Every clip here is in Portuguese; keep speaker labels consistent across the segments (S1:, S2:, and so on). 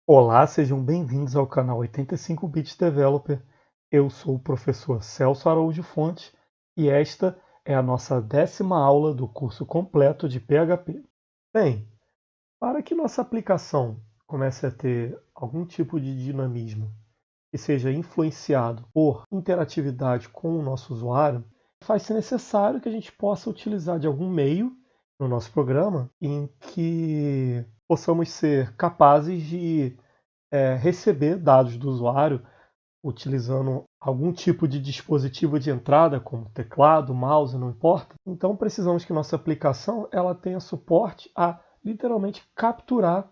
S1: Olá, sejam bem-vindos ao canal 85 Bits Developer. Eu sou o professor Celso Araújo Fontes e esta é a nossa 10ª aula do curso completo de PHP. Bem, para que nossa aplicação comece a ter algum tipo de dinamismo que seja influenciado por interatividade com o nosso usuário, faz-se necessário que a gente possa utilizar de algum meio no nosso programa em que possamos ser capazes de receber dados do usuário utilizando algum tipo de dispositivo de entrada, como teclado, mouse, não importa. Então precisamos que nossa aplicação ela tenha suporte a literalmente capturar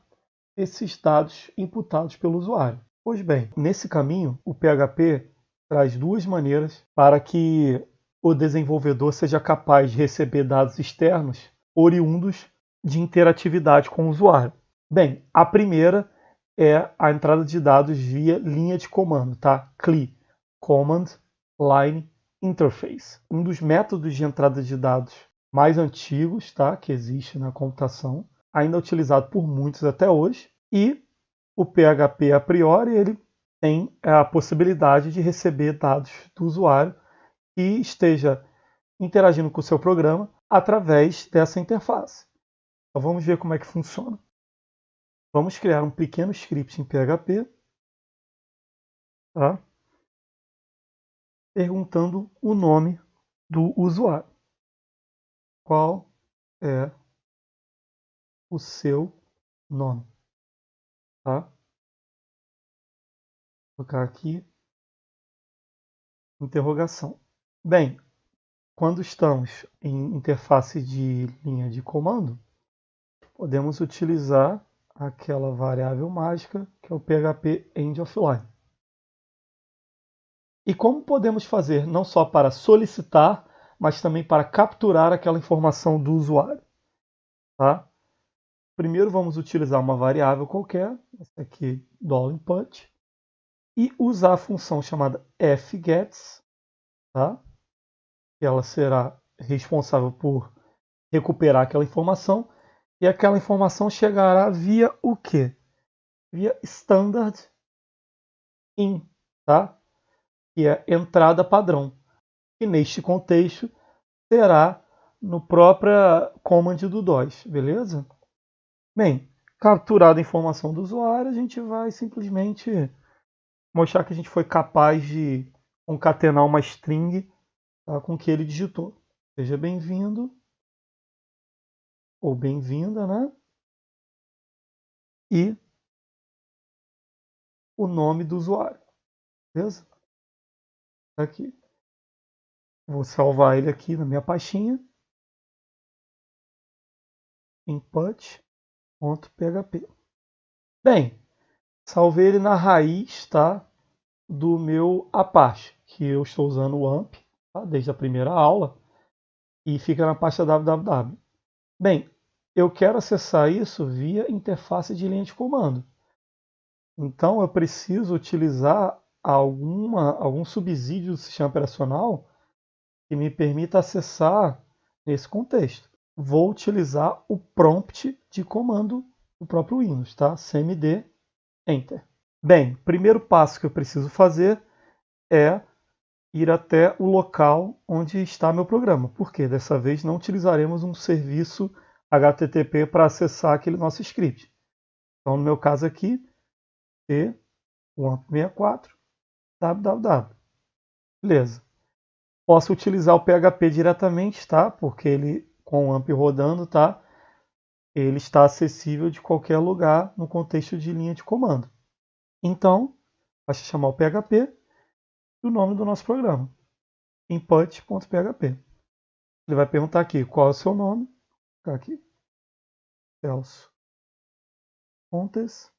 S1: esses dados imputados pelo usuário. Pois bem, nesse caminho, o PHP traz duas maneiras para que o desenvolvedor seja capaz de receber dados externos oriundos de interatividade com o usuário. Bem, a primeira é a entrada de dados via linha de comando, tá? CLI, Command Line Interface. Um dos métodos de entrada de dados mais antigos, tá? Que existe na computação, ainda utilizado por muitos até hoje, e o PHP a priori ele tem a possibilidade de receber dados do usuário que esteja interagindo com o seu programa através dessa interface. Então vamos ver como é que funciona. Vamos criar um pequeno script em PHP, tá? Perguntando o nome do usuário. Qual é o seu nome? Tá? Vou colocar aqui interrogação. Bem, quando estamos em interface de linha de comando, podemos utilizar aquela variável mágica que é o PHP End of Line. E como podemos fazer não só para solicitar, mas também para capturar aquela informação do usuário? Tá? Primeiro vamos utilizar uma variável qualquer, essa aqui, $input, e usar a função chamada fgets, tá? Que ela será responsável por recuperar aquela informação, e aquela informação chegará via o quê? Via standard in, tá? Que é entrada padrão. E neste contexto será no próprio command do DOS, beleza? Bem, capturada a informação do usuário, a gente vai simplesmente mostrar que a gente foi capaz de concatenar uma string, tá, com o que ele digitou. Seja bem-vindo ou bem-vinda, né? E o nome do usuário, beleza? Aqui. Vou salvar ele aqui na minha pastinha. Input.php. Bem, salvei ele na raiz, tá, do meu Apache, que eu estou usando o AMP, tá, desde a primeira aula, e fica na pasta www. Bem, eu quero acessar isso via interface de linha de comando. Então eu preciso utilizar algum subsídio do sistema operacional que me permita acessar nesse contexto. Vou utilizar o prompt de comando do próprio Windows, tá? cmd enter. Bem, primeiro passo que eu preciso fazer é ir até o local onde está meu programa, porque dessa vez não utilizaremos um serviço HTTP para acessar aquele nosso script. Então, no meu caso aqui, T164 www. Beleza. Posso utilizar o PHP diretamente, tá? Porque ele, com o AMP rodando, tá? Ele está acessível de qualquer lugar no contexto de linha de comando. Então, basta chamar o PHP e o nome do nosso programa. Input.php. Ele vai perguntar aqui qual é o seu nome. Vou aqui. Celso Fontes.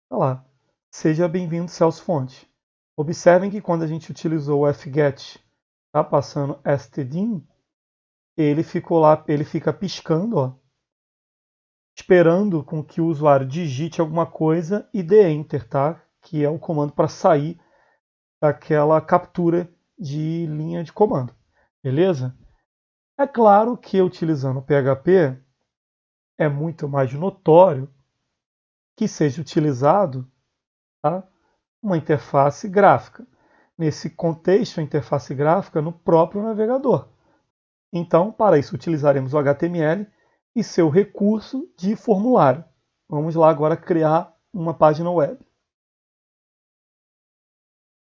S1: Tá lá. Seja bem-vindo, Celso Fontes. Observem que quando a gente utilizou o fget, tá, passando stdin, ele ficou lá, ele fica piscando, ó, esperando com que o usuário digite alguma coisa e dê enter, tá? Que é o comando para sair daquela captura de linha de comando. Beleza? É claro que utilizando o PHP é muito mais notório que seja utilizado, tá, uma interface gráfica. Nesse contexto, a interface gráfica no próprio navegador. Então, para isso, utilizaremos o HTML e seu recurso de formulário. Vamos lá agora criar uma página web.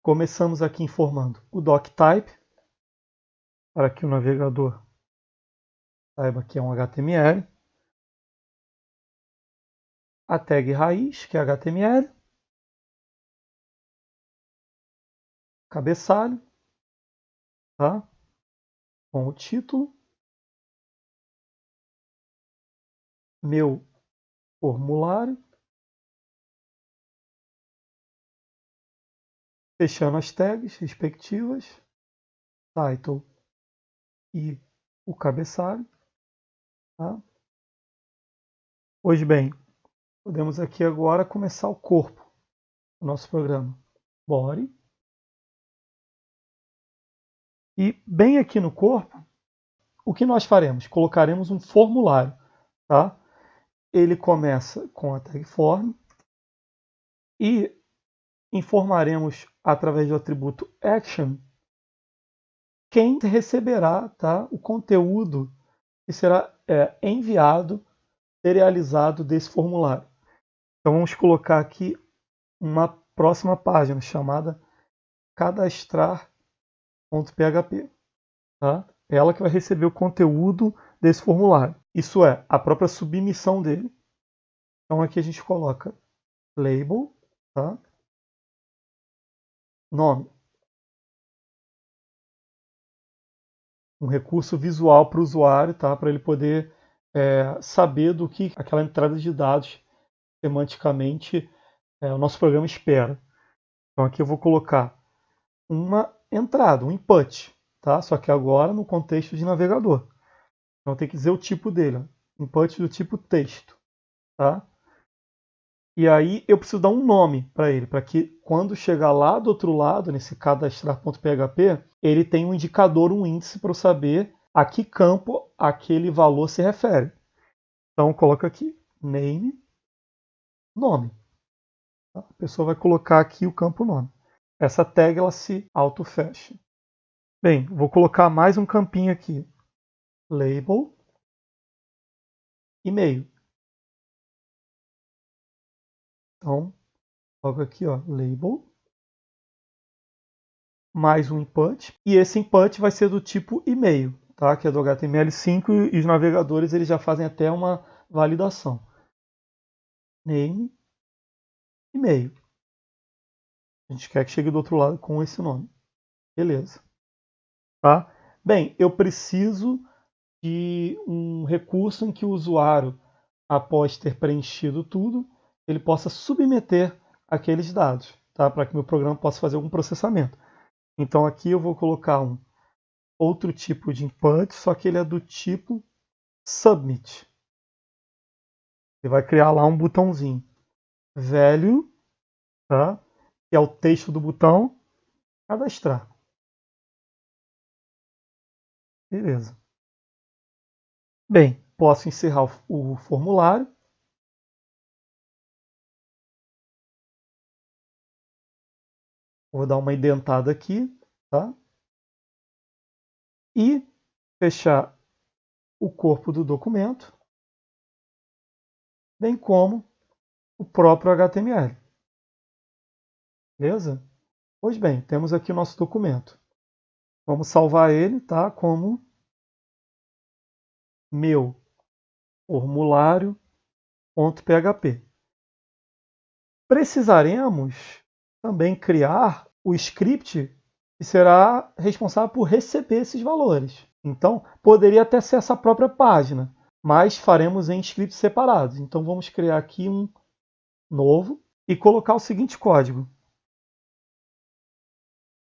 S1: Começamos aqui informando o doctype, para que o navegador saiba que é um HTML. A tag raiz, que é HTML. Cabeçalho, tá? Com o título. Meu formulário. Fechando as tags respectivas. Title e o cabeçalho. Tá? Pois bem, podemos aqui agora começar o corpo do nosso programa. Body. E bem aqui no corpo, o que nós faremos? Colocaremos um formulário. Tá? Ele começa com a tag form e informaremos através do atributo action quem receberá, tá, o conteúdo que será enviado, serializado desse formulário. Então vamos colocar aqui uma próxima página chamada cadastrar.php. Tá? Ela que vai receber o conteúdo desse formulário. Isso é, a própria submissão dele. Então aqui a gente coloca label, tá? Nome. Um recurso visual para o usuário, tá? Para ele poder saber do que aquela entrada de dados semanticamente o nosso programa espera. Então aqui eu vou colocar uma entrada, um input, tá? Só que agora no contexto de navegador. Então tem que dizer o tipo dele, ó. Input do tipo texto, tá? E aí eu preciso dar um nome para ele, para que quando chegar lá do outro lado, nesse cadastrar.php, ele tenha um indicador, um índice para eu saber a que campo aquele valor se refere. Então coloca aqui name, nome. Tá? A pessoa vai colocar aqui o campo nome. Essa tag ela se auto-fecha. Bem, vou colocar mais um campinho aqui. Label, e-mail. Então, coloco aqui, ó, label, mais um input, e esse input vai ser do tipo e-mail, tá? Que é do HTML5 e os navegadores eles já fazem até uma validação. Name, e-mail. A gente quer que chegue do outro lado com esse nome. Beleza. Tá? Bem, eu preciso de um recurso em que o usuário, após ter preenchido tudo, ele possa submeter aqueles dados, tá? Para que meu programa possa fazer algum processamento. Então aqui eu vou colocar um outro tipo de input, só que ele é do tipo submit. Ele vai criar lá um botãozinho. Value, tá? Que é o texto do botão, cadastrar. Beleza. Bem, posso encerrar o formulário. Vou dar uma indentada aqui, tá? E fechar o corpo do documento, bem como o próprio HTML. Beleza? Pois bem, temos aqui o nosso documento. Vamos salvar ele, tá? Como meu formulário.php. Precisaremos também criar o script que será responsável por receber esses valores. Então, poderia até ser essa própria página, mas faremos em scripts separados. Então, vamos criar aqui um novo e colocar o seguinte código.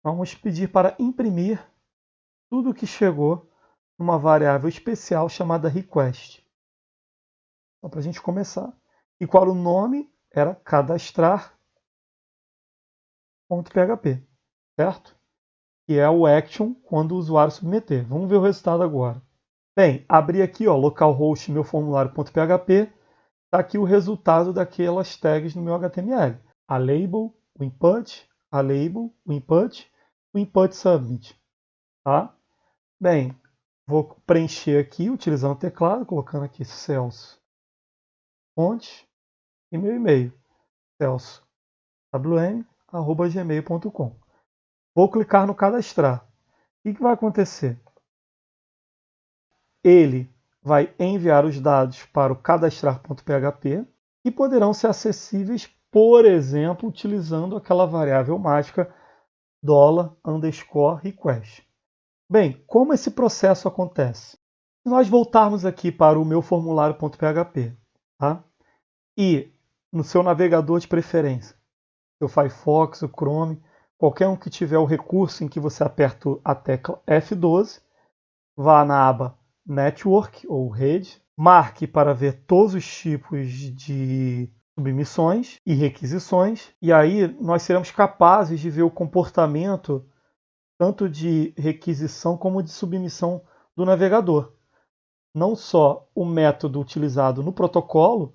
S1: Vamos pedir para imprimir tudo o que chegou numa variável especial chamada request. Então, para a gente começar. E qual o nome? Era cadastrar.php, certo? Que é o action quando o usuário submeter. Vamos ver o resultado agora. Bem, abri aqui, ó, localhost meu formulário.php, está aqui o resultado daquelas tags no meu HTML. A label, o input, a label, o input submit. Tá? Bem, vou preencher aqui utilizando o teclado, colocando aqui Celso fonte e meu e-mail, celsowm@gmail.com. Vou clicar no cadastrar. O que vai acontecer? Ele vai enviar os dados para o cadastrar.php e poderão ser acessíveis, por exemplo, utilizando aquela variável mágica $_request. Bem, como esse processo acontece? Se nós voltarmos aqui para o meu formulário.php, tá? E no seu navegador de preferência, o Firefox, o Chrome, qualquer um que tiver o recurso em que você aperta a tecla F12, vá na aba Network ou Rede, marque para ver todos os tipos de submissões e requisições, e aí nós seremos capazes de ver o comportamento tanto de requisição como de submissão do navegador. Não só o método utilizado no protocolo,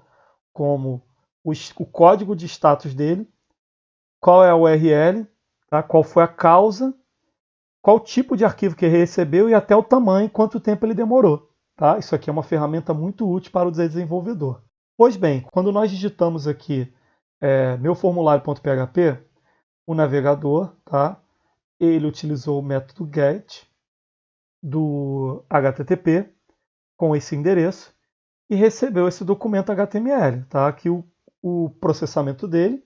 S1: como o código de status dele, qual é a URL, tá? Qual foi a causa, qual tipo de arquivo que ele recebeu e até o tamanho, quanto tempo ele demorou. Tá? Isso aqui é uma ferramenta muito útil para o desenvolvedor. Pois bem, quando nós digitamos aqui meu formulário.php, o navegador, tá? Ele utilizou o método GET do HTTP com esse endereço e recebeu esse documento HTML. Tá? Aqui o processamento dele,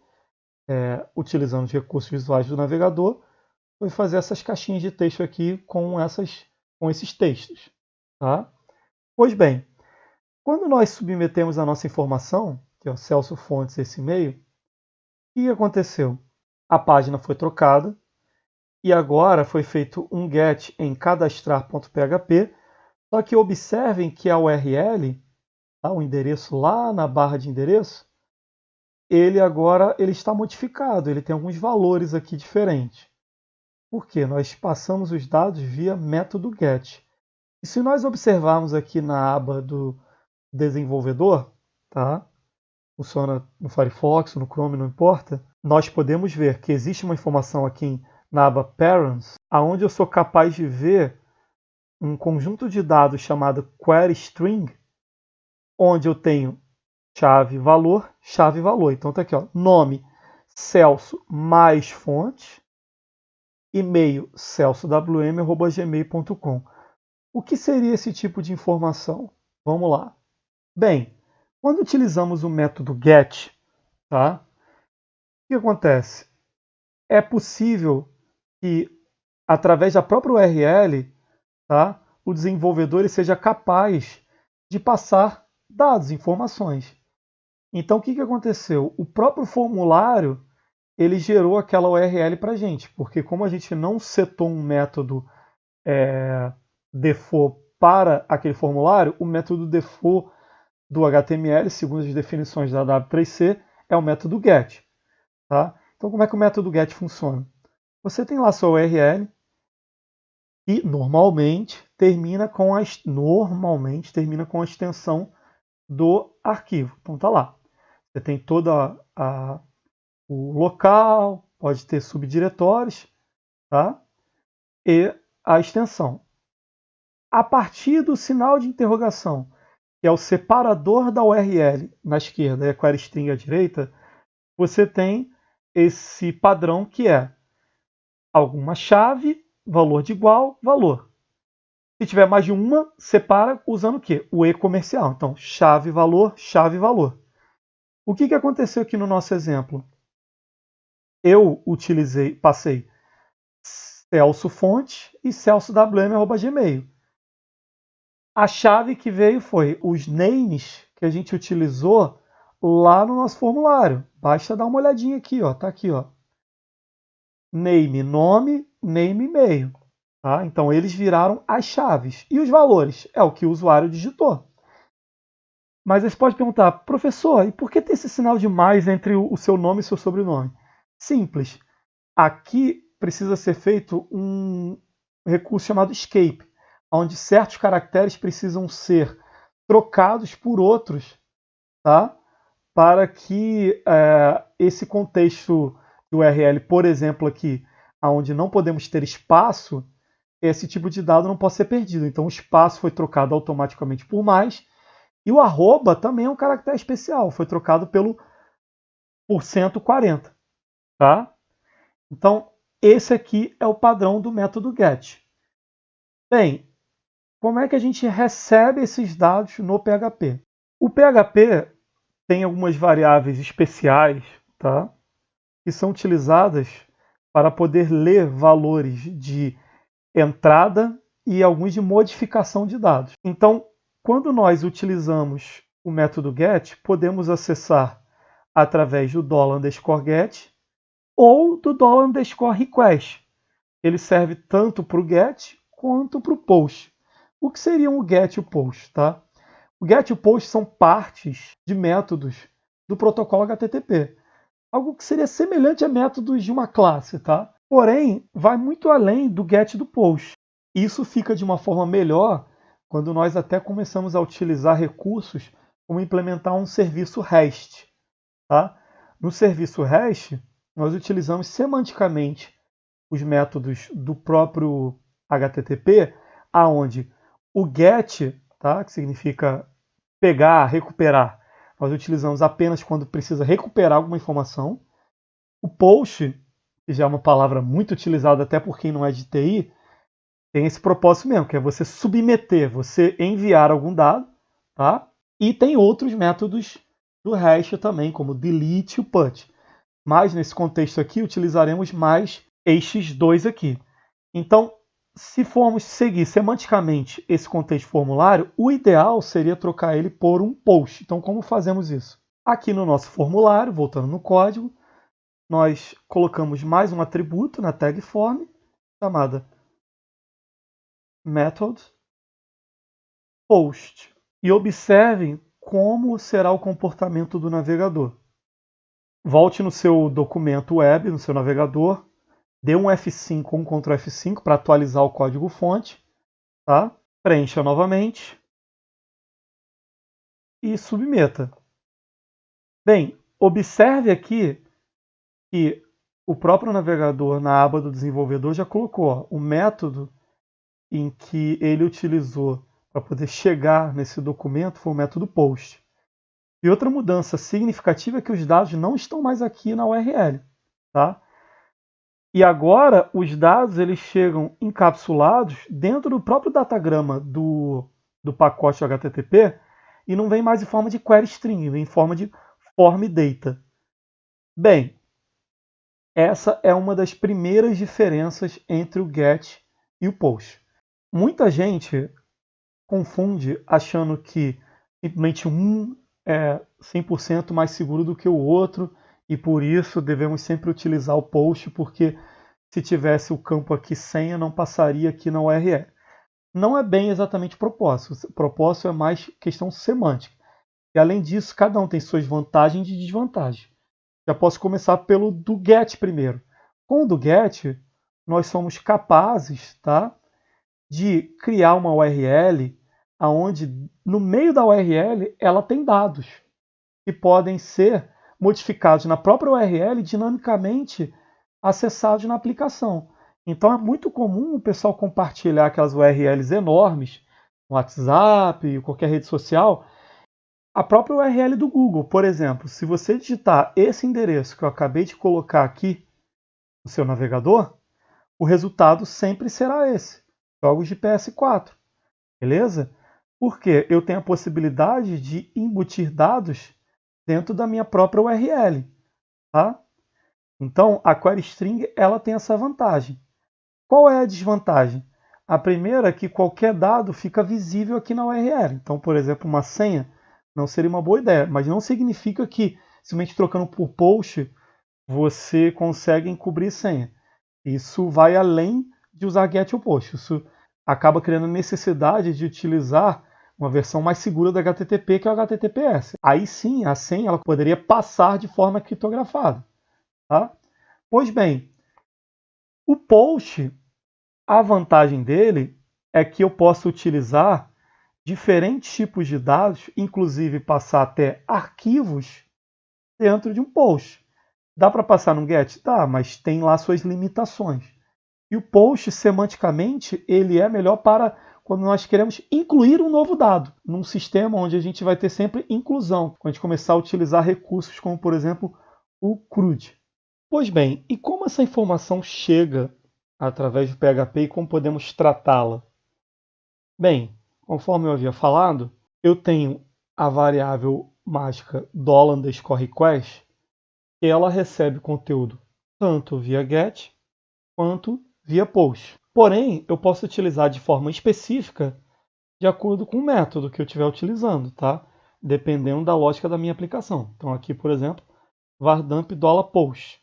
S1: utilizando os recursos visuais do navegador, foi fazer essas caixinhas de texto aqui com esses textos. Tá? Pois bem, quando nós submetemos a nossa informação, que é o Celso Fontes, esse e-mail, o que aconteceu? A página foi trocada e agora foi feito um GET em cadastrar.php, só que observem que a URL, tá, o endereço lá na barra de endereço, ele está modificado, ele tem alguns valores aqui diferentes. Por quê? Nós passamos os dados via método GET. E se nós observarmos aqui na aba do desenvolvedor, tá? Funciona no Firefox, no Chrome, não importa, nós podemos ver que existe uma informação aqui na aba Parents, onde eu sou capaz de ver um conjunto de dados chamado Query String, onde eu tenho chave, valor. Então tá aqui, ó, nome Celso mais fonte, e-mail celsowm@gmail.com. O que seria esse tipo de informação? Vamos lá. Bem, quando utilizamos o método GET, tá? O que acontece? É possível que, através da própria URL, tá, o desenvolvedor ele seja capaz de passar dados, informações. Então, o que aconteceu? O próprio formulário ele gerou aquela URL para a gente, porque como a gente não setou um método default para aquele formulário, o método default do HTML, segundo as definições da W3C, é o método GET. Tá? Então, como é que o método GET funciona? Você tem lá sua URL e normalmente termina com a extensão do arquivo. Então tá lá. Você tem todo o local, pode ter subdiretórios, tá? E a extensão. A partir do sinal de interrogação, que é o separador da URL na esquerda e a query string à direita, você tem esse padrão que é alguma chave, valor de igual, valor. Se tiver mais de uma, separa usando o quê? O e-comercial. Então, chave, valor, chave, valor. O que aconteceu aqui no nosso exemplo? Eu passei Celso fonte e celsowm@gmail. A chave que veio foi os names que a gente utilizou lá no nosso formulário. Basta dar uma olhadinha aqui, ó, tá aqui, ó. Name, nome, name, e-mail. Tá? Então eles viraram as chaves. E os valores? É o que o usuário digitou. Mas você pode perguntar, professor, e por que tem esse sinal de mais entre o seu nome e o seu sobrenome? Simples. Aqui precisa ser feito um recurso chamado escape, onde certos caracteres precisam ser trocados por outros, tá? para que esse contexto de URL, por exemplo, aqui, onde não podemos ter espaço, esse tipo de dado não pode ser perdido. Então o espaço foi trocado automaticamente por mais, e o arroba também é um caractere especial, foi trocado por 140. Tá? Então, esse aqui é o padrão do método get. Bem, como é que a gente recebe esses dados no PHP? O PHP tem algumas variáveis especiais, tá? Que são utilizadas para poder ler valores de entrada e alguns de modificação de dados. Então, quando nós utilizamos o método get, podemos acessar através do $_get ou do $_request. Ele serve tanto para o get quanto para o post. O que seriam o get e o post? Tá? O get e o post são partes de métodos do protocolo HTTP. Algo que seria semelhante a métodos de uma classe. Tá? Porém, vai muito além do get e do post. Isso fica de uma forma melhor quando nós até começamos a utilizar recursos como implementar um serviço REST. Tá? No serviço REST, nós utilizamos semanticamente os métodos do próprio HTTP, aonde o get, tá, que significa pegar, recuperar, nós utilizamos apenas quando precisa recuperar alguma informação. O post, que já é uma palavra muito utilizada até por quem não é de TI, tem esse propósito mesmo, que é você submeter, você enviar algum dado, tá? E tem outros métodos do REST também, como delete e o put. Mas nesse contexto aqui utilizaremos mais estes dois aqui. Então, se formos seguir semanticamente esse contexto formulário, o ideal seria trocar ele por um post. Então, como fazemos isso? Aqui no nosso formulário, voltando no código, nós colocamos mais um atributo na tag form, chamada method post. E observem como será o comportamento do navegador. Volte no seu documento web, no seu navegador, dê um F5 ou um Ctrl F5 para atualizar o código-fonte, tá? Preencha novamente e submeta. Bem, observe aqui que o próprio navegador, na aba do desenvolvedor, já colocou o método em que ele utilizou para poder chegar nesse documento foi o método post. E outra mudança significativa é que os dados não estão mais aqui na URL. Tá? E agora os dados eles chegam encapsulados dentro do próprio datagrama do pacote HTTP e não vem mais em forma de query string, vem em forma de form data. Bem, essa é uma das primeiras diferenças entre o get e o post. Muita gente confunde achando que simplesmente um é 100% mais seguro do que o outro e por isso devemos sempre utilizar o post, porque se tivesse o campo aqui senha, não passaria aqui na URL. Não é bem exatamente o propósito. O propósito é mais questão semântica. E além disso, cada um tem suas vantagens e desvantagens. Já posso começar pelo do get primeiro. Com o do get, nós somos capazes, tá, de criar uma URL onde no meio da URL ela tem dados que podem ser modificados na própria URL dinamicamente acessados na aplicação. Então é muito comum o pessoal compartilhar aquelas URLs enormes no WhatsApp, qualquer rede social. A própria URL do Google, por exemplo, se você digitar esse endereço que eu acabei de colocar aqui no seu navegador, o resultado sempre será esse, jogos de PS4, beleza? Porque eu tenho a possibilidade de embutir dados dentro da minha própria URL, tá? Então, a query string ela tem essa vantagem. Qual é a desvantagem? A primeira é que qualquer dado fica visível aqui na URL. Então, por exemplo, uma senha não seria uma boa ideia, mas não significa que, simplesmente trocando por post, você consegue encobrir senha. Isso vai além de usar get ou post. Isso acaba criando necessidade de utilizar uma versão mais segura da HTTP, que é o HTTPS. Aí sim, a senha ela poderia passar de forma criptografada. Tá? Pois bem, o post, a vantagem dele é que eu posso utilizar diferentes tipos de dados, inclusive passar até arquivos dentro de um post. Dá para passar num GET? Dá, mas tem lá suas limitações. E o post, semanticamente, ele é melhor para quando nós queremos incluir um novo dado num sistema onde a gente vai ter sempre inclusão, quando a gente começar a utilizar recursos como, por exemplo, o CRUD. Pois bem, e como essa informação chega através do PHP e como podemos tratá-la? Bem, conforme eu havia falado, eu tenho a variável mágica $_request, que ela recebe conteúdo tanto via GET quanto via POST. Porém, eu posso utilizar de forma específica de acordo com o método que eu estiver utilizando, tá? Dependendo da lógica da minha aplicação. Então aqui, por exemplo, vardump $post.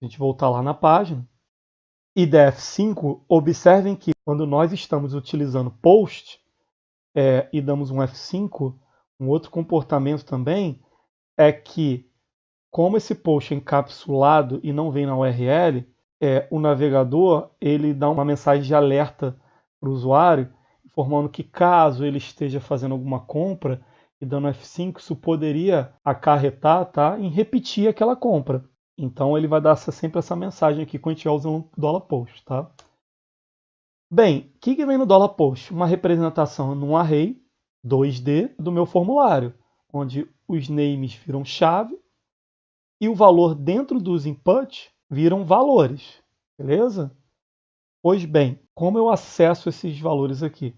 S1: A gente voltar lá na página. E df5, observem que quando nós estamos utilizando post e damos um F5, um outro comportamento também é que, como esse post é encapsulado e não vem na URL, o navegador ele dá uma mensagem de alerta para o usuário, informando que caso ele esteja fazendo alguma compra e dando F5, isso poderia acarretar, tá, em repetir aquela compra. Então ele vai dar sempre essa mensagem aqui quando a gente estiver usando o $post, tá? Bem, o que vem no $post? Uma representação num array 2D do meu formulário, onde os names viram chave e o valor dentro dos inputs viram valores, beleza? Pois bem, como eu acesso esses valores aqui?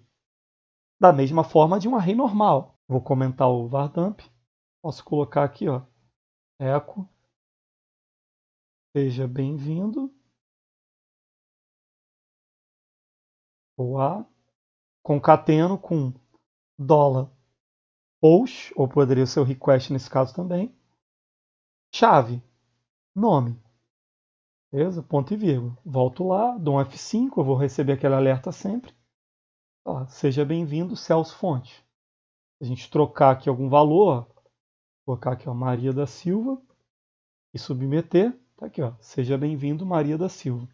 S1: Da mesma forma de um array normal. Vou comentar o vardump, posso colocar aqui, ó, echo, seja bem-vindo, ou a, concateno com $post, ou poderia ser o request nesse caso também, chave, nome, beleza? Ponto e vírgula. Volto lá, dou um F5, eu vou receber aquele alerta sempre. Ó, seja bem-vindo, Celso Fonte. Se a gente trocar aqui algum valor, ó, colocar aqui, ó, Maria da Silva, e submeter, tá aqui, ó, seja bem-vindo, Maria da Silva.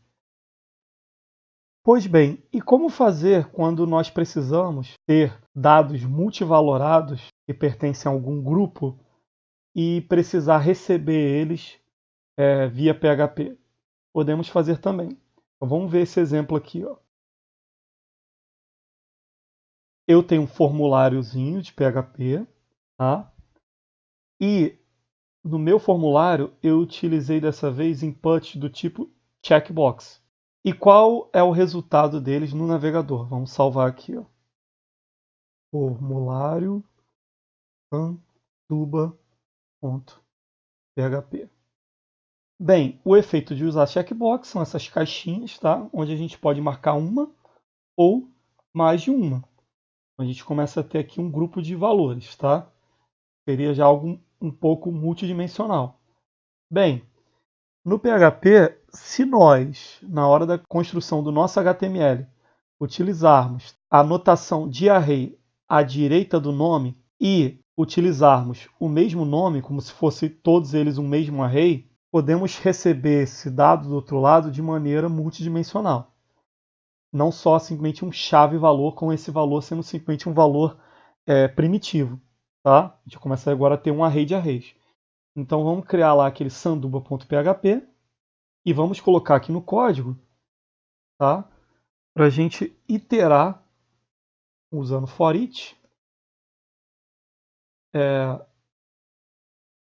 S1: Pois bem, e como fazer quando nós precisamos ter dados multivalorados que pertencem a algum grupo e precisar receber eles via PHP? Podemos fazer também. Então, vamos ver esse exemplo aqui, ó. Eu tenho um formuláriozinho de PHP, tá? E no meu formulário eu utilizei dessa vez inputs do tipo checkbox. E qual é o resultado deles no navegador? Vamos salvar aqui, ó. Formulário sanduba.php. Bem, o efeito de usar checkbox são essas caixinhas, tá? Onde a gente pode marcar uma ou mais de uma. A gente começa a ter aqui um grupo de valores, tá? Seria já algo um pouco multidimensional. Bem, no PHP, se nós, na hora da construção do nosso HTML, utilizarmos a notação de array à direita do nome e utilizarmos o mesmo nome, como se fosse todos eles um mesmo array, podemos receber esse dado do outro lado de maneira multidimensional. Não só simplesmente um chave-valor, com esse valor sendo simplesmente um valor primitivo. Tá? A gente começa agora a ter um array de arrays. Então vamos criar lá aquele sanduba.php e vamos colocar aqui no código, tá? Para a gente iterar, usando for each,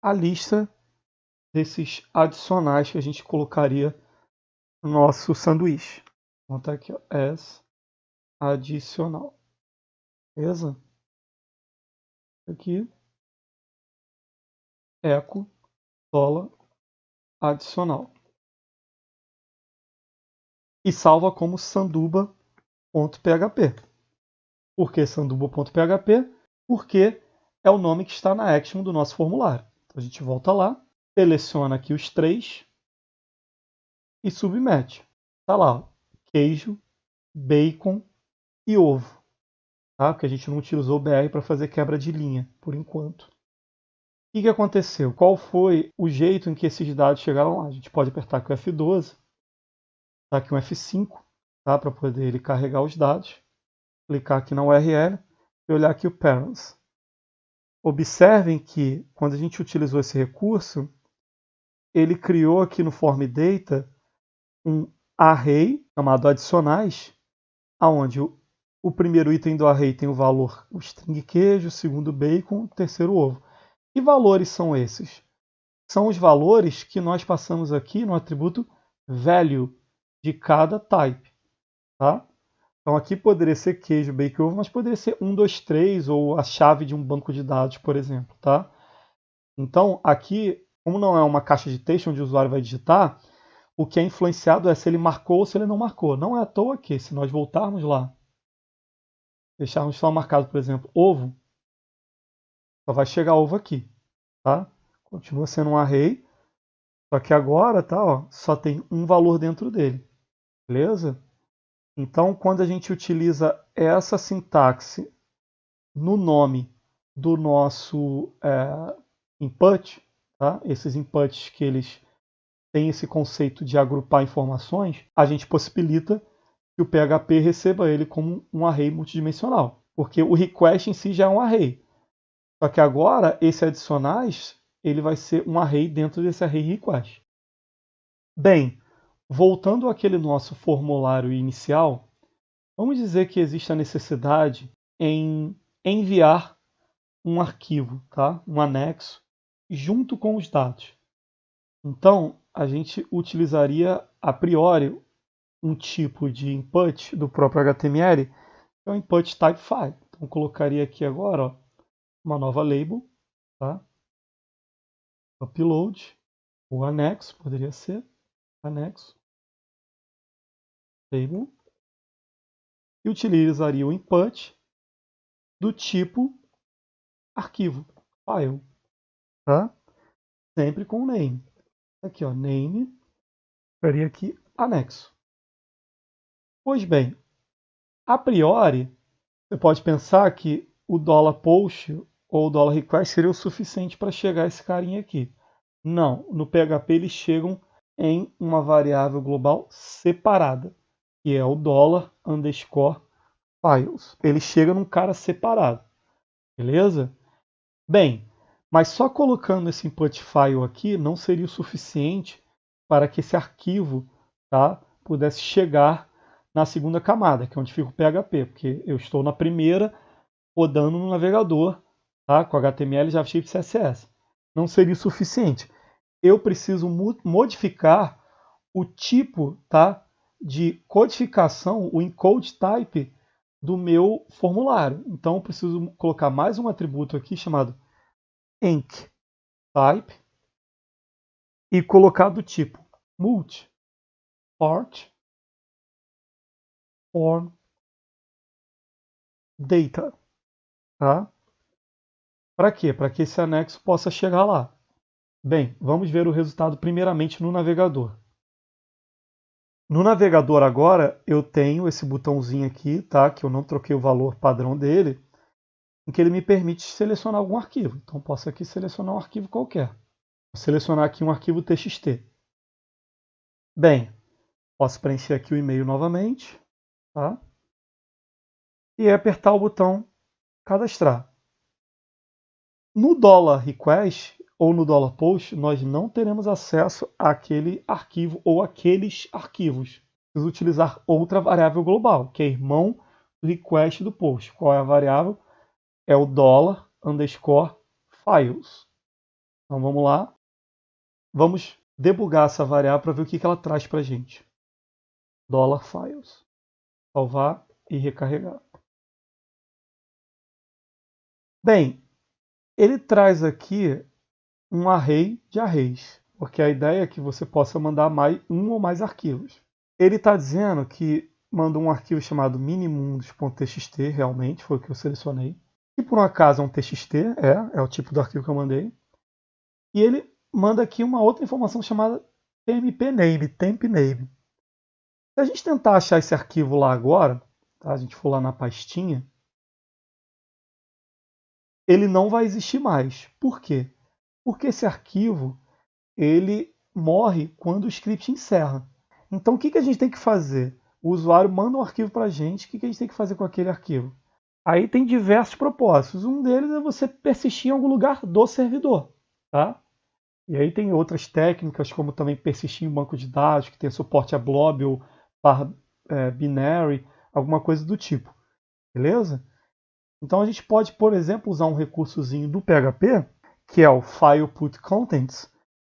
S1: a lista desses adicionais que a gente colocaria no nosso sanduíche. Então tá aqui, ó, as adicional. Beleza? Aqui, echo, $adicional. E salva como sanduba.php. Por que sanduba.php? Porque é o nome que está na action do nosso formulário. Então a gente volta lá, seleciona aqui os 3 e submete. Está lá, ó, queijo, bacon e ovo. Tá? Porque a gente não utilizou o BR para fazer quebra de linha, por enquanto. O que aconteceu? Qual foi o jeito em que esses dados chegaram lá? A gente pode apertar aqui o F12, tá aqui um F5, tá? Para poder ele carregar os dados. Clicar aqui na URL e olhar aqui o parents. Observem que, quando a gente utilizou esse recurso, ele criou aqui no form_data um array chamado adicionais, onde o primeiro item do array tem o valor o string queijo, o segundo bacon, o terceiro ovo. Que valores são esses? São os valores que nós passamos aqui no atributo value de cada type. Tá? Então aqui poderia ser queijo, bacon, ovo, mas poderia ser 1, 2, 3 ou a chave de um banco de dados, por exemplo. Tá? Então aqui, como não é uma caixa de texto onde o usuário vai digitar, o que é influenciado é se ele marcou ou se ele não marcou. Não é à toa que, se nós voltarmos lá, deixarmos só marcado, por exemplo, ovo, só vai chegar ovo aqui. Tá? Continua sendo um array, só que agora tá, ó, só tem um valor dentro dele. Beleza? Então, quando a gente utiliza essa sintaxe no nome do nosso input, tá? Esses inputs que eles têm esse conceito de agrupar informações, a gente possibilita que o PHP receba ele como um array multidimensional, porque o request em si já é um array. Só que agora, esse adicionais, ele vai ser um array dentro desse array request. Bem, voltando àquele nosso formulário inicial, vamos dizer que existe a necessidade em enviar um arquivo, tá? Um anexo, junto com os dados. Então, a gente utilizaria a priori um tipo de input do próprio HTML, que é o input type file. Então, colocaria aqui agora, ó, uma nova label, tá? Upload, ou anexo, poderia ser, anexo, label, e utilizaria o input do tipo arquivo, file, tá? Sempre com o name. Aqui, ó, name, ficaria aqui anexo. Pois bem, a priori, você pode pensar que o $post ou o $request seria o suficiente para chegar a esse carinha aqui. Não, no PHP eles chegam em uma variável global separada, que é o $_files. Ele chega num cara separado, beleza? Bem, mas só colocando esse input file aqui não seria o suficiente para que esse arquivo, tá, pudesse chegar na segunda camada, que é onde fica o PHP, porque eu estou na primeira rodando no navegador, tá, com HTML, JavaScript e CSS. Não seria o suficiente. Eu preciso modificar o tipo, tá, de codificação, o encode type do meu formulário. Então eu preciso colocar mais um atributo aqui chamado enc type e colocar do tipo multi part form data, tá? Para quê? Para que esse anexo possa chegar lá. Bem, vamos ver o resultado primeiramente no navegador. No navegador agora eu tenho esse botãozinho aqui, tá? Que eu não troquei o valor padrão dele, em que ele me permite selecionar algum arquivo. Então posso aqui selecionar um arquivo qualquer. Vou selecionar aqui um arquivo TXT. Bem, posso preencher aqui o e-mail novamente, tá? E apertar o botão cadastrar. No $request ou no $post, nós não teremos acesso àquele arquivo ou àqueles arquivos. Preciso utilizar outra variável global, que é irmão do request do post. Qual é a variável? É o $_files. Então vamos lá. Vamos debugar essa variável para ver o que ela traz para a gente. $files. Salvar e recarregar. Bem, ele traz aqui um array de arrays, porque a ideia é que você possa mandar um ou mais arquivos. Ele está dizendo que manda um arquivo chamado minimundos.txt, realmente, foi o que eu selecionei. E por um acaso é um txt, é o tipo do arquivo que eu mandei. E ele manda aqui uma outra informação chamada tmpname, tempname. Se a gente tentar achar esse arquivo lá agora, tá? A gente for lá na pastinha, ele não vai existir mais. Por quê? Porque esse arquivo ele morre quando o script encerra. Então o que a gente tem que fazer? O usuário manda um arquivo para a gente, o que a gente tem que fazer com aquele arquivo? Aí tem diversos propósitos. Um deles é você persistir em algum lugar do servidor, tá? E aí tem outras técnicas, como também persistir em banco de dados, que tem suporte a blob ou binary, alguma coisa do tipo, beleza? Então a gente pode, por exemplo, usar um recursozinho do PHP, que é o file put contents,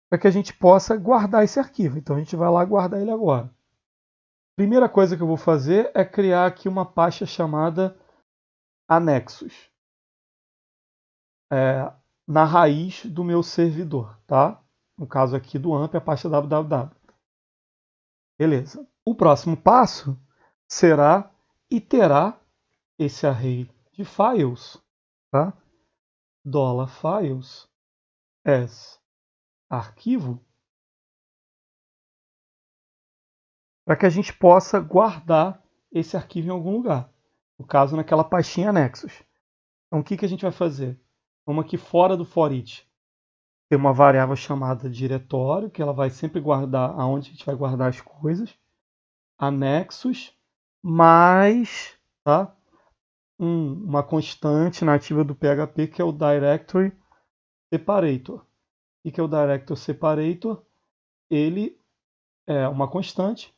S1: para que a gente possa guardar esse arquivo. Então a gente vai lá guardar ele agora. Primeira coisa que eu vou fazer é criar aqui uma pasta chamada anexos, na raiz do meu servidor, tá? No caso aqui do AMP, a pasta www. Beleza. O próximo passo será iterar esse array de files, tá? $files as arquivo, para que a gente possa guardar esse arquivo em algum lugar. No caso, naquela pastinha anexos. Então, o que a gente vai fazer? Vamos aqui fora do foreach. Tem uma variável chamada diretório, que ela vai sempre guardar aonde a gente vai guardar as coisas. Anexos, mais, tá? Uma constante nativa do PHP, que é o directory separator. O que é o directory separator? Ele é uma constante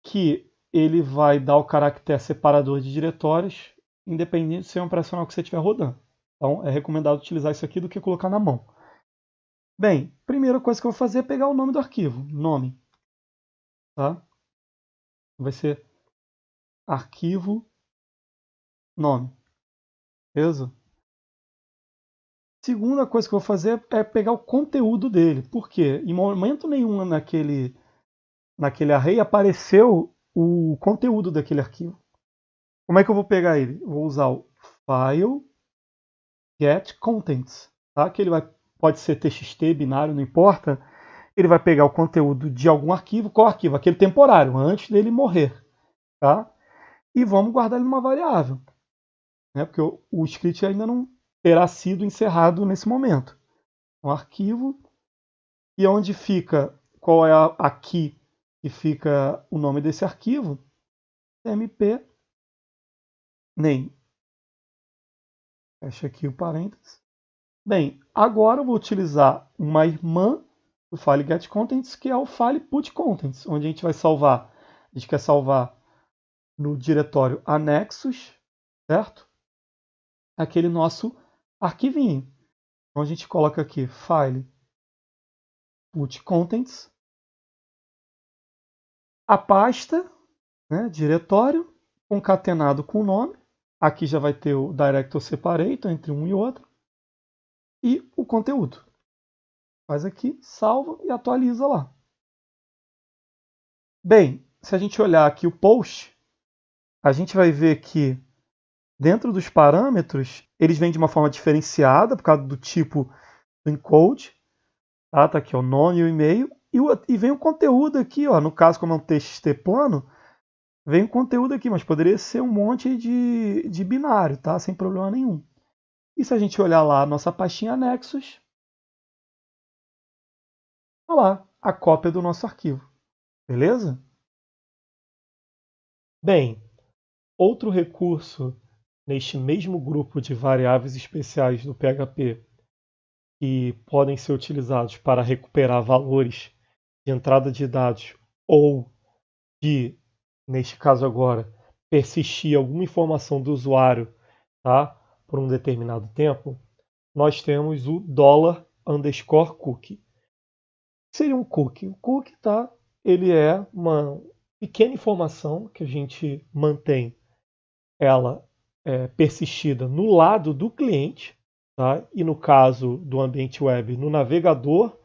S1: que ele vai dar o caractere separador de diretórios, independente do sistema operacional que você estiver rodando. Então, é recomendado utilizar isso aqui do que colocar na mão. Bem, primeira coisa que eu vou fazer é pegar o nome do arquivo, nome. Tá? Vai ser arquivo nome. Beleza? Segunda coisa que eu vou fazer é pegar o conteúdo dele. Por quê? Em momento nenhum naquele array apareceu o conteúdo daquele arquivo. Como é que eu vou pegar ele? Eu vou usar o file get contents, tá? Que ele pode ser TXT, binário, não importa. Ele vai pegar o conteúdo de algum arquivo. Qual arquivo? Aquele temporário, antes dele morrer, tá? E vamos guardar ele numa variável, né? Porque o script ainda não terá sido encerrado nesse momento. Um arquivo, e onde fica, qual é a key que fica o nome desse arquivo? tmp name. Fecha aqui o parênteses. Bem, agora eu vou utilizar uma irmã do file getContents, que é o file putContents, onde a gente vai salvar. A gente quer salvar no diretório anexos, certo? Aquele nosso arquivinho. Então a gente coloca aqui file putContents, a pasta, né, diretório, concatenado com o nome. Aqui já vai ter o directory separator entre um e outro. E o conteúdo. Faz aqui, salva e atualiza lá. Bem, se a gente olhar aqui o post, a gente vai ver que dentro dos parâmetros, eles vêm de uma forma diferenciada, por causa do tipo do encode. Tá aqui o nome e o e-mail. E vem o conteúdo aqui, ó, no caso, como é um TXT plano, vem o conteúdo aqui, mas poderia ser um monte de binário, tá? Sem problema nenhum. E se a gente olhar lá a nossa pastinha anexos, olha lá a cópia do nosso arquivo. Beleza? Bem, outro recurso neste mesmo grupo de variáveis especiais do PHP que podem ser utilizados para recuperar valores de entrada de dados ou de, neste caso agora, persistir alguma informação do usuário, tá, por um determinado tempo, nós temos o $_cookie. Seria um cookie. O cookie, tá, ele é uma pequena informação que a gente mantém ela persistida no lado do cliente, tá? E no caso do ambiente web, no navegador,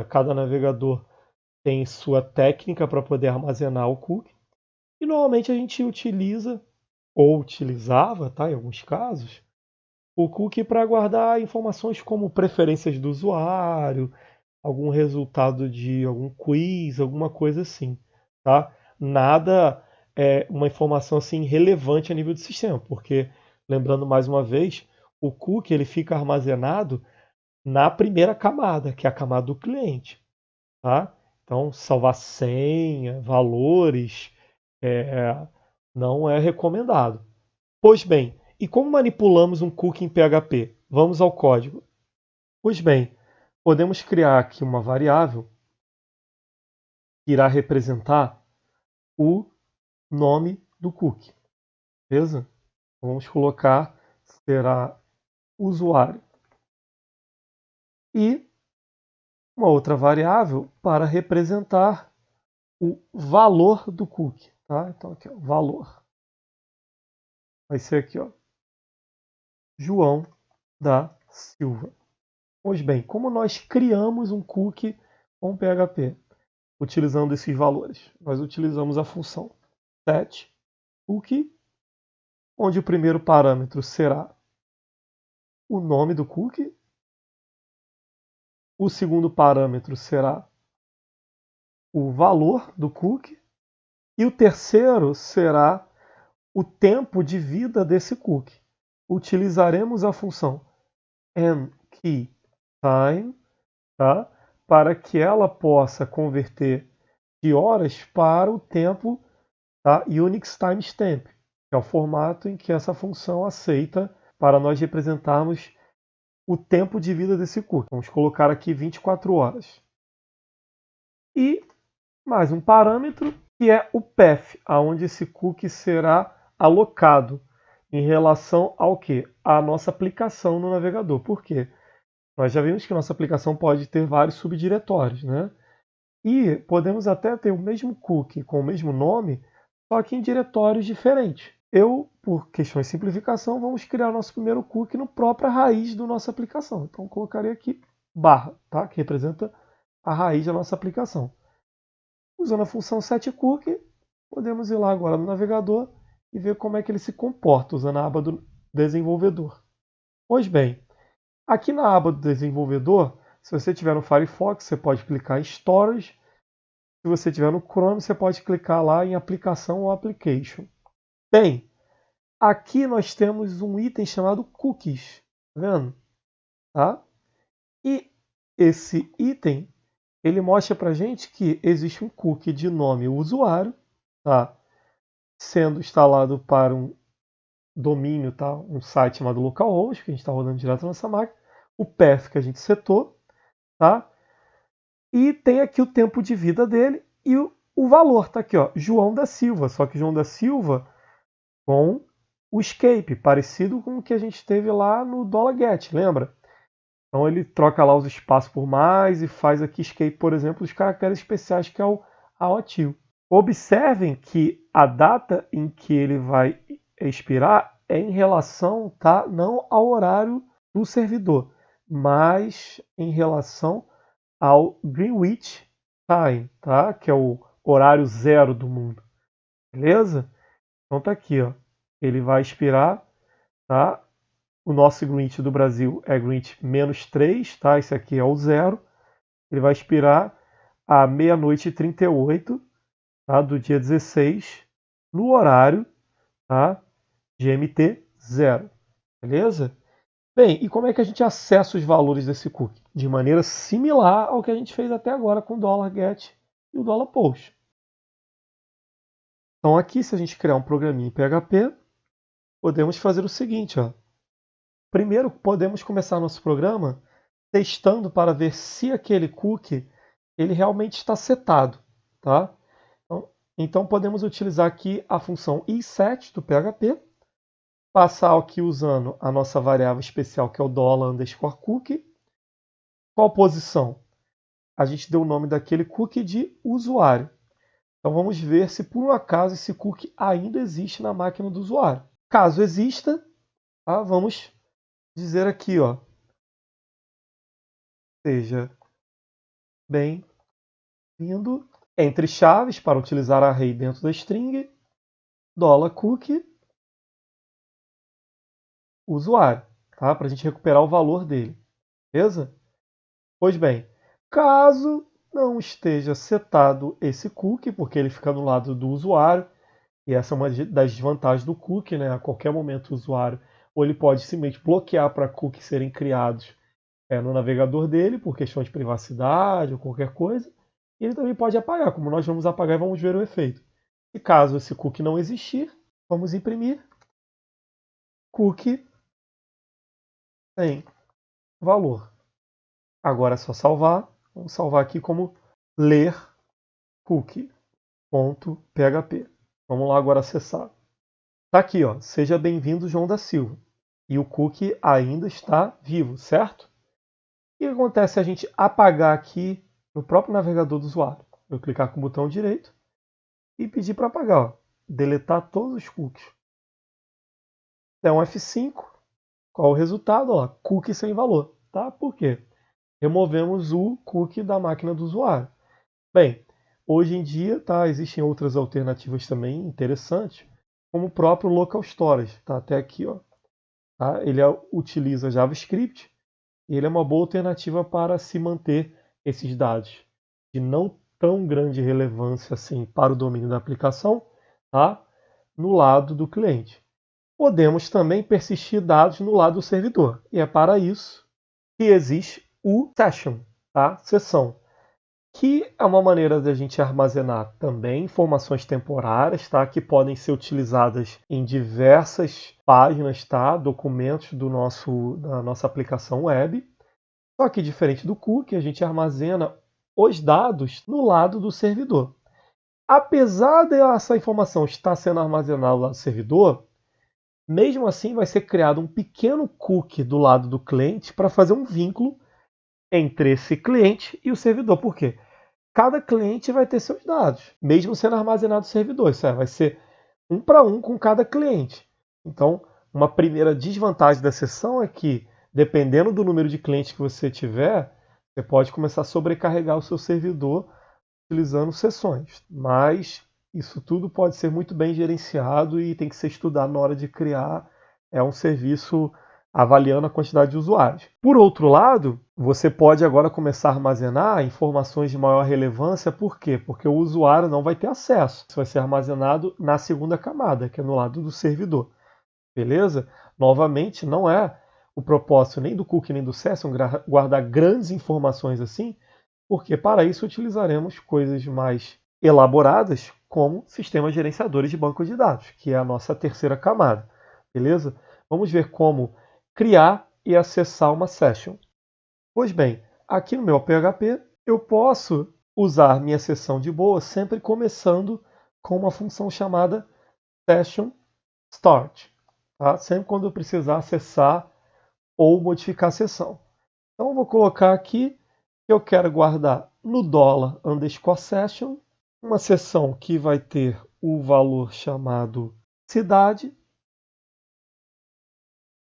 S1: cada navegador tem sua técnica para poder armazenar o cookie. E normalmente a gente utiliza, ou utilizava, tá, em alguns casos, o cookie para guardar informações como preferências do usuário, algum resultado de algum quiz, alguma coisa assim, tá? Nada uma informação assim relevante a nível do sistema, porque lembrando mais uma vez, o cookie ele fica armazenado na primeira camada, que é a camada do cliente, tá? Então salvar senha, valores, não é recomendado. Pois bem, e como manipulamos um cookie em PHP? Vamos ao código. Pois bem, podemos criar aqui uma variável que irá representar o nome do cookie. Beleza? Vamos colocar, será usuário. E uma outra variável para representar o valor do cookie. Tá? Então aqui, ó, valor. Vai ser aqui, ó, João da Silva. Pois bem, como nós criamos um cookie com PHP? Utilizando esses valores. Nós utilizamos a função setCookie, onde o primeiro parâmetro será o nome do cookie, o segundo parâmetro será o valor do cookie e o terceiro será o tempo de vida desse cookie. Utilizaremos a função enKeyTime, tá? Para que ela possa converter de horas para o tempo, tá? Unix Timestamp, que é o formato em que essa função aceita para nós representarmos o tempo de vida desse cookie. Vamos colocar aqui 24 horas. E mais um parâmetro, que é o path, aonde esse cookie será alocado em relação ao quê? A nossa aplicação no navegador. Por quê? Nós já vimos que nossa aplicação pode ter vários subdiretórios, né? E podemos até ter o mesmo cookie com o mesmo nome, só que em diretórios diferentes. Por questões de simplificação, vamos criar nosso primeiro cookie no própria raiz da nossa aplicação. Então, colocarei aqui barra, tá? Que representa a raiz da nossa aplicação. Usando a função setCookie, podemos ir lá agora no navegador e ver como é que ele se comporta usando a aba do desenvolvedor. Pois bem, aqui na aba do desenvolvedor, se você tiver no Firefox, você pode clicar em Storage. Se você tiver no Chrome, você pode clicar lá em Aplicação ou Application. Bem, aqui nós temos um item chamado Cookies, tá vendo? Tá? E esse item, ele mostra para a gente que existe um cookie de nome usuário, tá? Sendo instalado para um domínio, tá? Um site chamado localhost, que a gente está rodando direto na nossa máquina, o path que a gente setou, tá? E tem aqui o tempo de vida dele e o valor, tá aqui, ó, João da Silva, só que João da Silva com o escape, parecido com o que a gente teve lá no $get, lembra? Então ele troca lá os espaços por mais e faz aqui escape, por exemplo, os caracteres especiais que é o AOTIL. Observem que a data em que ele vai expirar é em relação, tá, não ao horário do servidor, mas em relação ao Greenwich Time, tá? Que é o horário zero do mundo. Beleza? Então tá aqui, ó. Ele vai expirar, tá? O nosso Greenwich do Brasil é Greenwich -3, tá? Esse aqui é o zero. Ele vai expirar à 00:38, tá? Do dia 16, no horário, tá? GMT 0. Beleza? Bem, e como é que a gente acessa os valores desse cookie? De maneira similar ao que a gente fez até agora com o $get e o $post. Então aqui, se a gente criar um programinha em PHP, podemos fazer o seguinte, ó. Primeiro, podemos começar nosso programa testando para ver se aquele cookie ele realmente está setado, tá? Então podemos utilizar aqui a função isEt do PHP, passar aqui usando a nossa variável especial que é o $_cookie. Qual posição? A gente deu o nome daquele cookie de usuário. Então vamos ver se por um acaso esse cookie ainda existe na máquina do usuário. Caso exista, tá, vamos dizer aqui, ó, seja bem-vindo, entre chaves para utilizar array dentro da string, $cookie, usuário, tá, para a gente recuperar o valor dele. Beleza? Pois bem, caso não esteja setado esse cookie, porque ele fica no lado do usuário, e essa é uma das desvantagens do cookie, né? A qualquer momento o usuário, ou ele pode simplesmente bloquear para cookies serem criados no navegador dele, por questões de privacidade ou qualquer coisa, e ele também pode apagar, como nós vamos apagar e vamos ver o efeito. E caso esse cookie não existir, vamos imprimir cookie sem valor. Agora é só salvar. Vamos salvar aqui como ler cookie.php. Vamos lá agora acessar. Está aqui, ó. Seja bem-vindo, João da Silva. E o cookie ainda está vivo, certo? O que acontece se a gente apagar aqui no próprio navegador do usuário? Eu clicar com o botão direito e pedir para apagar, ó. Deletar todos os cookies. É um F5. Qual o resultado? Ó, cookie sem valor. Tá? Por quê? Removemos o cookie da máquina do usuário. Bem, hoje em dia tá, existem outras alternativas também interessantes, como o próprio Local Storage. Tá até aqui, ó. Tá? Ele utiliza JavaScript e ele é uma boa alternativa para se manter esses dados de não tão grande relevância assim para o domínio da aplicação, tá? No lado do cliente. Podemos também persistir dados no lado do servidor. E é para isso que existe o Session, tá? Sessão, que é uma maneira de a gente armazenar também informações temporárias, tá? Que podem ser utilizadas em diversas páginas, tá? Documentos da nossa aplicação web. Só que diferente do cookie, a gente armazena os dados no lado do servidor. Apesar dessa informação estar sendo armazenada no lado do servidor, mesmo assim vai ser criado um pequeno cookie do lado do cliente para fazer um vínculo entre esse cliente e o servidor. Por quê? Cada cliente vai ter seus dados, mesmo sendo armazenado no servidor. Isso vai ser um para um com cada cliente. Então, uma primeira desvantagem da sessão é que, dependendo do número de clientes que você tiver, você pode começar a sobrecarregar o seu servidor utilizando sessões. Mas isso tudo pode ser muito bem gerenciado e tem que ser estudado na hora de criar um serviço avaliando a quantidade de usuários. Por outro lado, você pode agora começar a armazenar informações de maior relevância. Por quê? Porque o usuário não vai ter acesso. Isso vai ser armazenado na segunda camada, que é no lado do servidor. Beleza? Novamente, não é o propósito nem do cookie nem do session guardar grandes informações assim, porque para isso utilizaremos coisas mais elaboradas, como sistemas gerenciadores de banco de dados, que é a nossa terceira camada. Beleza? Vamos ver como criar e acessar uma session. Pois bem, aqui no meu PHP eu posso usar minha sessão de boa sempre começando com uma função chamada session start, tá? Sempre quando eu precisar acessar ou modificar a sessão. Então eu vou colocar aqui que eu quero guardar no $_session uma sessão que vai ter o valor chamado cidade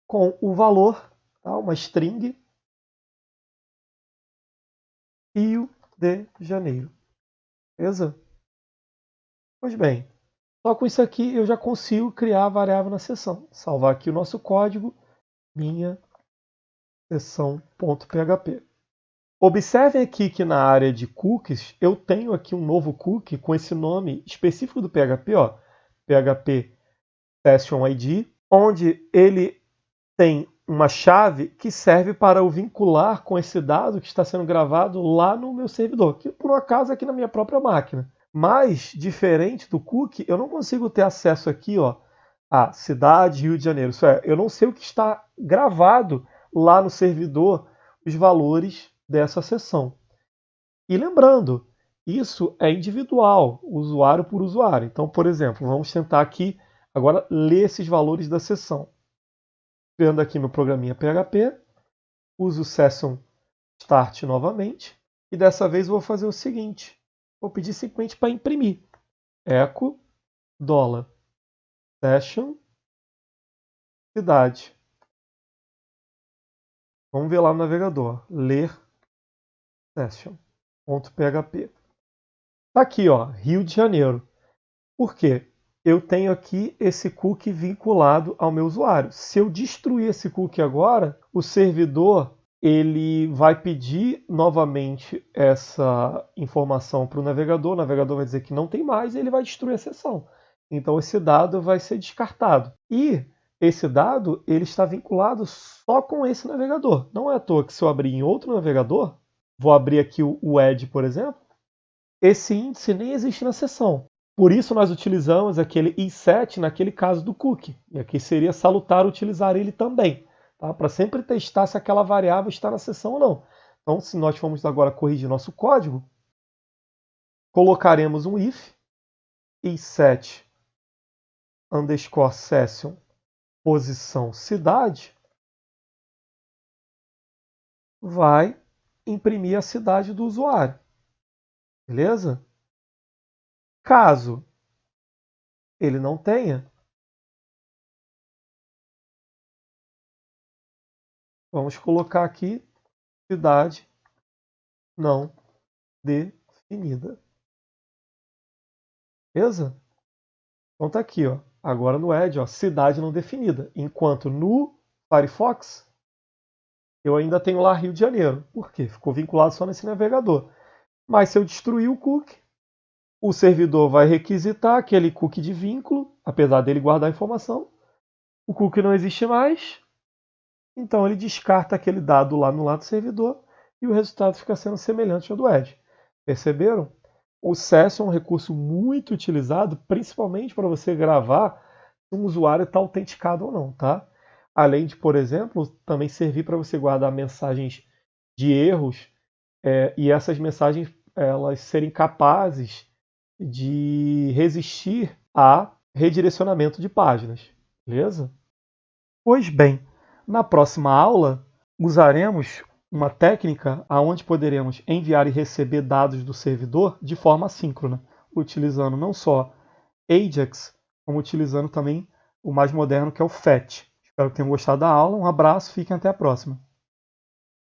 S1: com o valor, tá? Uma string, Rio de Janeiro. Beleza? Pois bem, só com isso aqui eu já consigo criar a variável na sessão. Salvar aqui o nosso código, minha sessão.php. Observem aqui que na área de cookies eu tenho aqui um novo cookie com esse nome específico do PHP, ó, PHP Session ID, onde ele tem uma chave que serve para eu vincular com esse dado que está sendo gravado lá no meu servidor, que por um acaso é aqui na minha própria máquina. Mas, diferente do cookie, eu não consigo ter acesso aqui, ó, a cidade Rio de Janeiro. Isso é, eu não sei o que está gravado lá no servidor, os valores dessa sessão. E lembrando, isso é individual, usuário por usuário. Então, por exemplo, vamos tentar aqui agora ler esses valores da sessão. Criando aqui meu programinha PHP, uso o session start novamente, e dessa vez eu vou fazer o seguinte, vou pedir simplesmente para imprimir. Echo $session cidade. Vamos ver lá no navegador, ler session.php. Está aqui, ó, Rio de Janeiro. Por quê? Eu tenho aqui esse cookie vinculado ao meu usuário. Se eu destruir esse cookie agora, o servidor ele vai pedir novamente essa informação para o navegador vai dizer que não tem mais e ele vai destruir a sessão. Então esse dado vai ser descartado. E esse dado ele está vinculado só com esse navegador. Não é à toa que se eu abrir em outro navegador, vou abrir aqui o Edge, por exemplo, esse índice nem existe na sessão. Por isso nós utilizamos aquele i7 naquele caso do cookie. E aqui seria salutar utilizar ele também, tá? Para sempre testar se aquela variável está na seção ou não. Então, se nós formos agora corrigir nosso código, colocaremos um if, i7 underscore session, posição cidade, vai imprimir a cidade do usuário. Beleza? Caso ele não tenha, vamos colocar aqui cidade não definida. Beleza? Então tá aqui, ó. Agora no Edge, ó, cidade não definida. Enquanto no Firefox, eu ainda tenho lá Rio de Janeiro. Por quê? Ficou vinculado só nesse navegador. Mas se eu destruir o cookie, o servidor vai requisitar aquele cookie de vínculo, apesar dele guardar a informação. O cookie não existe mais, então ele descarta aquele dado lá no lado do servidor e o resultado fica sendo semelhante ao do Edge. Perceberam? O Session é um recurso muito utilizado, principalmente para você gravar se um usuário está autenticado ou não, tá? Além de, por exemplo, também servir para você guardar mensagens de erros e essas mensagens elas serem capazes de resistir a redirecionamento de páginas, beleza? Pois bem, na próxima aula usaremos uma técnica onde poderemos enviar e receber dados do servidor de forma assíncrona, utilizando não só Ajax, como utilizando também o mais moderno que é o FET. Espero que tenham gostado da aula. Um abraço, fiquem até a próxima.